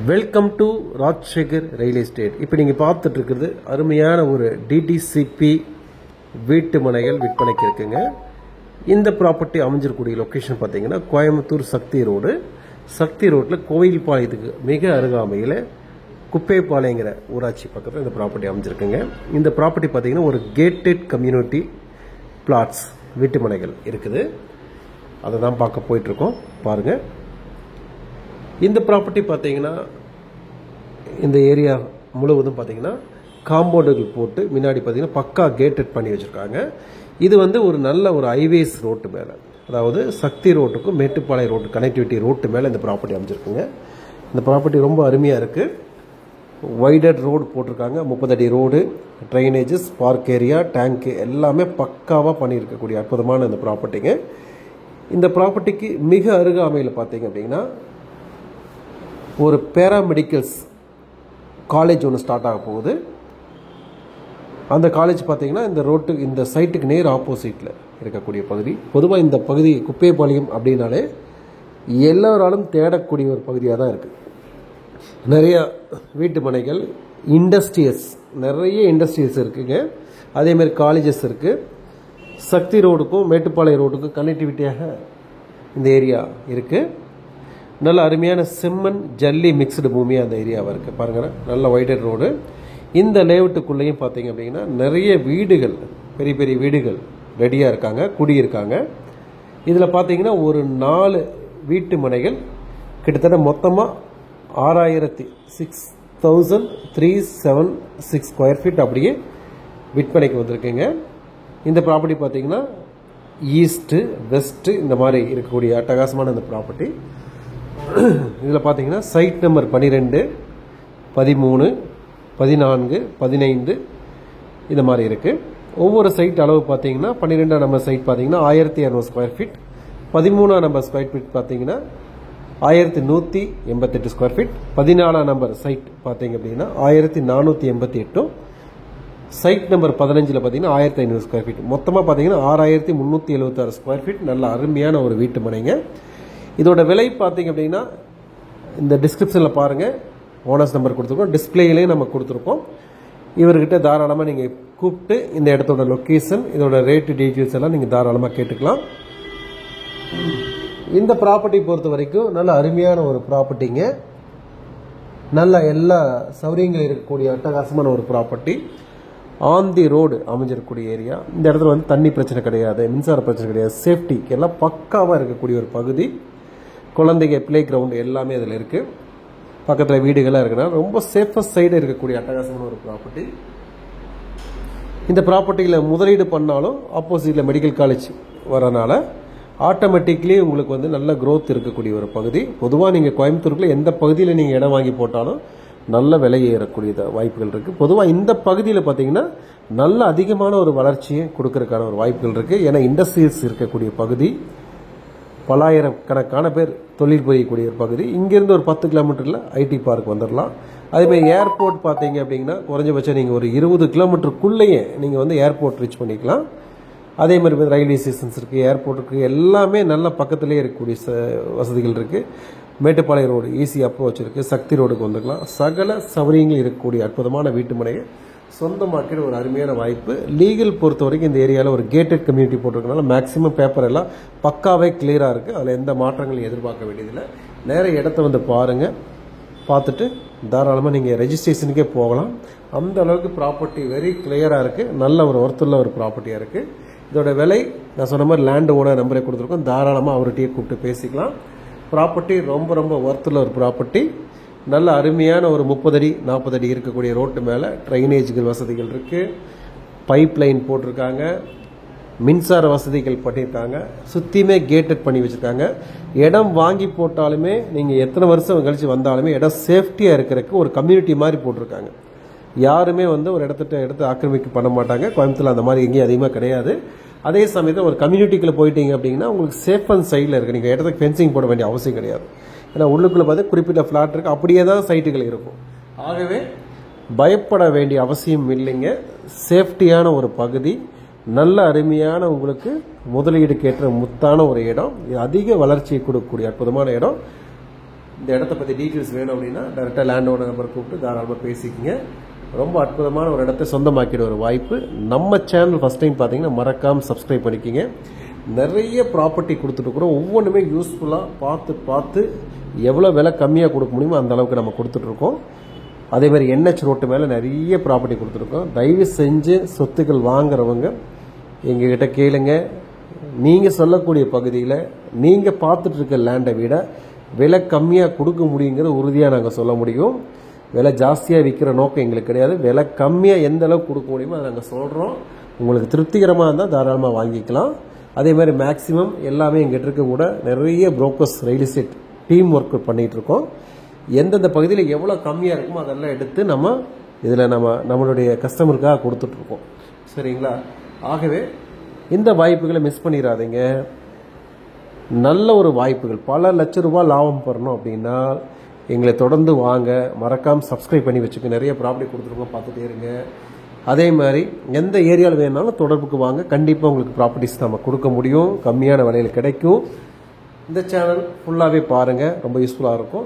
Welcome to Rajsekar real estate. இப்போ நீங்கள் பார்த்துட்டு இருக்கிறது அருமையான ஒரு டிடிசிபி வீட்டு மனைகள் விற்பனைக்கு இருக்குங்க. இந்த ப்ராப்பர்ட்டி அமைஞ்சிருக்கூடிய லொக்கேஷன் பார்த்தீங்கன்னா கோயம்புத்தூர் சக்தி ரோடு. சக்தி ரோட்டில் கோயில்பாளையத்துக்கு மிக அருகாமையில் குப்பைப்பாளையங்கிற ஊராட்சி பக்கத்தில் இந்த ப்ராப்பர்ட்டி அமைஞ்சிருக்குங்க. இந்த ப்ராப்பர்ட்டி பார்த்தீங்கன்னா ஒரு கேட்டட் கம்யூனிட்டி பிளாட்ஸ் வீட்டு மனைகள் இருக்குது. அதை தான் பார்க்க போயிட்டுருக்கோம். பாருங்கள், இந்த ப்ராப்பர்ட்டி பார்த்தீங்கன்னா இந்த ஏரியா முழுவதும் பார்த்தீங்கன்னா காம்பவுண்டுகள் போட்டு முன்னாடி பார்த்தீங்கன்னா பக்கா கேட்டட் பண்ணி வச்சுருக்காங்க. இது வந்து ஒரு நல்ல ஒரு ஹைவேஸ் ரோட்டு மேலே, அதாவது சக்தி ரோட்டுக்கும் மேட்டுப்பாளையம் ரோட்டு கனெக்டிவிட்டி ரோட்டு மேலே இந்த ப்ராப்பர்ட்டி அமைச்சிருக்குங்க. இந்த ப்ராப்பர்ட்டி ரொம்ப அருமையாக இருக்குது. வைடட் ரோடு போட்டிருக்காங்க, 30 அடி ரோடு, ட்ரைனேஜஸ், பார்க் ஏரியா, டேங்க்கு எல்லாமே பக்காவாக பண்ணியிருக்கக்கூடிய அற்புதமான இந்த ப்ராப்பர்ட்டிங்க. இந்த ப்ராப்பர்ட்டிக்கு மிக அருகாமையில் பார்த்தீங்க அப்படின்னா ஒரு பேராமெடிக்கல்ஸ் காலேஜ் ஒன்று ஸ்டார்ட் ஆக போகுது. அந்த காலேஜ் பார்த்தீங்கன்னா இந்த ரோட்டுக்கு இந்த சைட்டுக்கு நேர் ஆப்போசிட்டில் இருக்கக்கூடிய பகுதி. பொதுவாக இந்த பகுதி குப்பைப்பாளையம் அப்படின்னாலே எல்லோராலும் தேடக்கூடிய ஒரு பகுதியாக தான் இருக்குது. நிறைய வீட்டு மனைகள், இண்டஸ்ட்ரியல்ஸ், நிறைய இண்டஸ்ட்ரியல்ஸ் இருக்குங்க. அதேமாதிரி காலேஜஸ் இருக்குது. சக்தி ரோடுக்கும் மேட்டுப்பாளையம் ரோடுக்கும் கனெக்டிவிட்டியாக இந்த ஏரியா இருக்குது. நல்ல அருமையான செம்மண் ஜல்லி மிக்ஸ்டு பூமியாக அந்த ஏரியாவாக இருக்குது. பாருங்கள், நல்ல வைடட் ரோடு. இந்த லேஅவுட்டுக்குள்ளேயும் பார்த்தீங்க அப்படின்னா நிறைய வீடுகள், பெரிய பெரிய வீடுகள் ரெடியாக இருக்காங்க, குடியிருக்காங்க. இதில் பார்த்தீங்கன்னா ஒரு 4 வீட்டு மனைகள் கிட்டத்தட்ட மொத்தமாக 6,376 ஸ்கொயர் ஃபீட் அப்படியே விற்பனைக்கு வந்திருக்குங்க. இந்த ப்ராப்பர்ட்டி பார்த்தீங்கன்னா ஈஸ்ட்டு வெஸ்ட்டு இந்த மாதிரி இருக்கக்கூடிய அட்டகாசமான இந்த ப்ராப்பர்ட்டி. இதில் பார்த்தீங்கன்னா சைட் நம்பர் 12, 13, 14, 15 இந்த மாதிரி இருக்குது. ஒவ்வொரு சைட் அளவு பார்த்தீங்கன்னா 12ஆம் நம்பர் சைட் பார்த்தீங்கன்னா 1200 ஸ்கொயர் ஃபீட், 13ஆம் நம்பர் ஸ்கொயர் ஃபீட் பார்த்தீங்கன்னா 1188 ஸ்கொயர் ஃபீட், 14ஆம் நம்பர் சைட் பார்த்தீங்க அப்படின்னா 1488, சைட் நம்பர் 15 பார்த்தீங்கன்னா 1500 ஸ்கொயர் ஃபீட். மொத்தமாக பார்த்தீங்கன்னா 6376 ஸ்கொயர் ஃபீட். நல்ல அருமையான ஒரு வீட்டு மனைங்க. இதோட விலை பார்த்தீங்க அப்படின்னா இந்த டிஸ்கிரிப்ஷனில் பாருங்கள், ஓனர்ஸ் நம்பர் கொடுத்துருக்கோம், டிஸ்பிளேலையும் நம்ம கொடுத்துருக்கோம். இவர்கிட்ட தாராளமாக நீங்கள் கூப்பிட்டு இந்த இடத்தோட லொக்கேஷன், இதோட ரேட்டு டீட்டெயில்ஸ் எல்லாம் நீங்கள் தாராளமாக கேட்டுக்கலாம். இந்த ப்ராப்பர்ட்டி பொறுத்த வரைக்கும் நல்ல அருமையான ஒரு ப்ராப்பர்ட்டிங்க. நல்ல எல்லா சௌகரியங்களும் இருக்கக்கூடிய அட்டகாசமான ஒரு ப்ராப்பர்ட்டி. ஆன் தி ரோடு அமைஞ்சிருக்கக்கூடிய ஏரியா. இந்த இடத்துல வந்து தண்ணி பிரச்சனை கிடையாது, மின்சார பிரச்சனை கிடையாது, சேஃப்டி எல்லாம் பக்காவாக இருக்கக்கூடிய ஒரு பகுதி. குழந்தைங்க பிளே கிரவுண்டு எல்லாமே அதில் இருக்குது. பக்கத்தில் வீடுகளாக இருக்குன்னா ரொம்ப சேஃபஸ்ட் சைடு இருக்கக்கூடிய அட்டகாசமான ஒரு ப்ராப்பர்ட்டி. இந்த ப்ராப்பர்ட்டியில் முதலீடு பண்ணாலும் ஆப்போசிட்டில் மெடிக்கல் காலேஜ் வரனால ஆட்டோமேட்டிக்லி உங்களுக்கு வந்து நல்ல க்ரோத் இருக்கக்கூடிய ஒரு பகுதி. பொதுவாக நீங்கள் கோயம்புத்தூருக்குள்ள எந்த பகுதியில் நீங்கள் இடம் வாங்கி போட்டாலும் நல்ல விலை ஏறக்கூடிய வாய்ப்புகள் இருக்குது. பொதுவாக இந்த பகுதியில் பார்த்தீங்கன்னா நல்ல அதிகமான ஒரு வளர்ச்சியை கொடுக்கறதுக்கான ஒரு வாய்ப்புகள் இருக்குது. ஏன்னா இண்டஸ்ட்ரியல்ஸ் இருக்கக்கூடிய பகுதி, பல்லாயிரக்கணக்கான பேர் தொழில் புரியக்கூடிய ஒரு பகுதி. இங்கேருந்து ஒரு 10 கிலோமீட்டரில் ஐடி பார்க் வந்துடலாம். அதேமாதிரி ஏர்போர்ட் பார்த்தீங்க அப்படின்னா குறைஞ்சபட்சம் நீங்கள் ஒரு 20 கிலோமீட்டருக்குள்ளேயே நீங்கள் வந்து ஏர்போர்ட் ரீச் பண்ணிக்கலாம். அதே மாதிரி ரயில்வே ஸ்டேஷன்ஸ் இருக்குது, ஏர்போர்ட் இருக்குது, எல்லாமே நல்ல பக்கத்துலேயே இருக்கக்கூடிய வசதிகள் இருக்குது. மேட்டுப்பாளையம் ரோடு ஈஸி அப்ரோச் இருக்குது. சக்தி ரோடுக்கு வந்துக்கலாம். சகல சௌகரியங்கள் இருக்கக்கூடிய அற்புதமான வீட்டு மனையை சொந்தமாக்கிற ஒரு அருமையான வாய்ப்பு. லீகல் பொறுத்த வரைக்கும் இந்த ஏரியாவில் ஒரு கேட்டட் கம்யூனிட்டி போட்டிருக்கனால மேக்ஸிமம் பேப்பர் எல்லாம் பக்காவே கிளியராக இருக்குது. அதில் எந்த மாற்றங்களையும் எதிர்பார்க்க வேண்டியதில்லை. நேர இடத்த வந்து பாருங்கள், பார்த்துட்டு தாராளமாக நீங்கள் ரெஜிஸ்ட்ரேஷனுக்கே போகலாம். அந்த அளவுக்கு ப்ராப்பர்ட்டி வெரி கிளியராக இருக்குது. நல்ல ஒரு ஒர்த்துள்ள ஒரு ப்ராப்பர்ட்டியாக இருக்குது. இதோட விலை நான் சொன்ன மாதிரி லேண்ட் ஓனர் நம்பரை கொடுத்துருக்கோம். தாராளமாக அவர்கிட்டயே கூப்பிட்டு பேசிக்கலாம். ப்ராப்பர்ட்டி ரொம்ப ரொம்ப ஒர்த்துள்ள ஒரு ப்ராப்பர்ட்டி. நல்ல அருமையான ஒரு 30 அடி 40 அடி இருக்கக்கூடிய ரோட்டு மேலே ட்ரைனேஜ்கள் வசதிகள் இருக்குது, பைப் லைன் போட்டிருக்காங்க, மின்சார வசதிகள் பண்ணியிருக்காங்க, சுற்றியுமே கேட்டட் பண்ணி வச்சுருக்காங்க. இடம் வாங்கி போட்டாலுமே நீங்கள் எத்தனை வருஷம் கழித்து வந்தாலுமே இடம் சேஃப்டியாக இருக்கிறதுக்கு ஒரு கம்யூனிட்டி மாதிரி போட்டிருக்காங்க. யாருமே வந்து ஒரு இடத்த ஆக்கிரமிக்க பண்ண மாட்டாங்க. கோயம்புத்தூர்ல அந்த மாதிரி எங்கேயும் அதிகமாக கிடையாது. அதே சமயத்தில் ஒரு கம்யூனிட்டிக்குள்ளே போயிட்டீங்க அப்படின்னா உங்களுக்கு சேஃப் அண்ட் சைடில் இருக்குது. நீங்கள் இடத்துக்கு ஃபென்சிங் போட வேண்டிய அவசியம் கிடையாது. ஏன்னா உள்ளுக்குள்ளே பார்த்து குறிப்பிட்ட ஃப்ளாட் இருக்குது, அப்படியே தான் சைட்டுகள் இருக்கும். ஆகவே பயப்பட வேண்டிய அவசியம் இல்லைங்க. சேஃப்டியான ஒரு பகுதி, நல்ல அருமையான உங்களுக்கு முதலீடுக்கு ஏற்ற முத்தான ஒரு இடம். அதிக வளர்ச்சியை கொடுக்கக்கூடிய அற்புதமான இடம். இந்த இடத்த பற்றி டீட்டெயில்ஸ் வேணும் அப்படின்னா டேரெக்டாக லேண்ட் ஓனர் நம்பர் கூப்பிட்டு தாராளமாக பேசிக்கிங்க. ரொம்ப அற்புதமான ஒரு இடத்த சொந்தமாக்கிட ஒரு வாய்ப்பு. நம்ம சேனல் ஃபஸ்ட் டைம் பார்த்தீங்கன்னா மறக்காமல் சப்ஸ்கிரைப் பண்ணிக்கிங்க. நிறைய ப்ராப்பர்ட்டி கொடுத்துட்ருக்குறோம். ஒவ்வொன்றுமே யூஸ்ஃபுல்லாக பார்த்து எவ்வளோ விலை கம்மியாக கொடுக்க முடியுமோ அந்த அளவுக்கு நம்ம கொடுத்துட்ருக்கோம். அதே மாதிரி NH ரோட்டு மேலே நிறைய ப்ராப்பர்ட்டி கொடுத்துருக்கோம். தயவு செஞ்சு சொத்துக்கள் வாங்குறவங்க எங்ககிட்ட கேளுங்க. நீங்கள் சொல்லக்கூடிய பகுதியில் நீங்கள் பார்த்துட்டு இருக்க லேண்டை விட விலை கம்மியாக கொடுக்க முடியுங்கிற உறுதியாக நாங்கள் சொல்ல முடியும். விலை ஜாஸ்தியாக விற்கிற நோக்கம் எங்களுக்கு கிடையாது. விலை கம்மியாக எந்த அளவுக்கு கொடுக்க முடியுமோ அதை நாங்கள் சொல்கிறோம். உங்களுக்கு திருப்திகரமாக இருந்தால் தாராளமாக வாங்கிக்கலாம். அதே மாதிரி மேக்ஸிமம் எல்லாமே எங்கிட்ட இருக்க கூட நிறைய brokers real estate team work பண்ணிகிட்ருக்கோம். எந்தெந்த பகுதியில் எவ்வளோ கம்மியாக இருக்குமோ அதெல்லாம் எடுத்து இதில் நம்மளுடைய கஸ்டமருக்காக கொடுத்துட்ருக்கோம். சரிங்களா? ஆகவே இந்த வாய்ப்புகளை மிஸ் பண்ணிடாதீங்க. நல்ல ஒரு வாய்ப்புகள், பல லட்ச ரூபாய் லாபம் பெறணும் அப்படின்னா எங்களை தொடர்ந்து வாங்க. மறக்காமல் சப்ஸ்கிரைப் பண்ணி வச்சுக்க. நிறைய ப்ராப்பர்ட்டி கொடுத்துருக்கோம், பார்த்துட்டே இருங்க. அதே மாதிரி எந்த ஏரியாவில் வேணாலும் தொடர்புக்கு வாங்க. கண்டிப்பாக உங்களுக்கு ப்ராப்பர்ட்டிஸ் நம்ம கொடுக்க முடியும், கம்மியான விலையில் கிடைக்கும். இந்த சேனல் ஃபுல்லாகவே பாருங்கள், ரொம்ப யூஸ்ஃபுல்லாக இருக்கும்.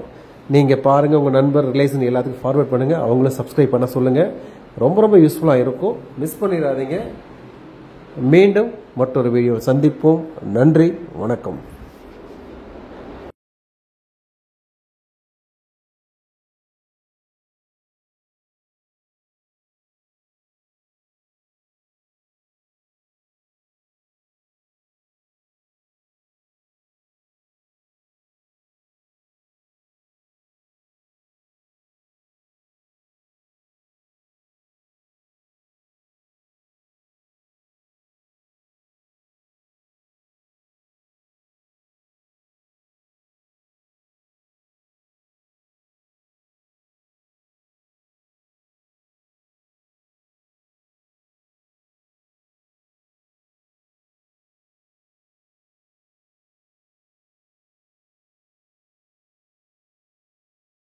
நீங்கள் பாருங்கள், உங்கள் நண்பர் ரிலேஷன் எல்லாத்துக்கும் ஃபார்வர்ட் பண்ணுங்கள், அவங்களும் சப்ஸ்கிரைப் பண்ண சொல்லுங்கள். ரொம்ப யூஸ்ஃபுல்லாக இருக்கும். மிஸ் பண்ணிடாதீங்க. மீண்டும் மற்றொரு வீடியோவில் சந்திப்போம். நன்றி, வணக்கம்.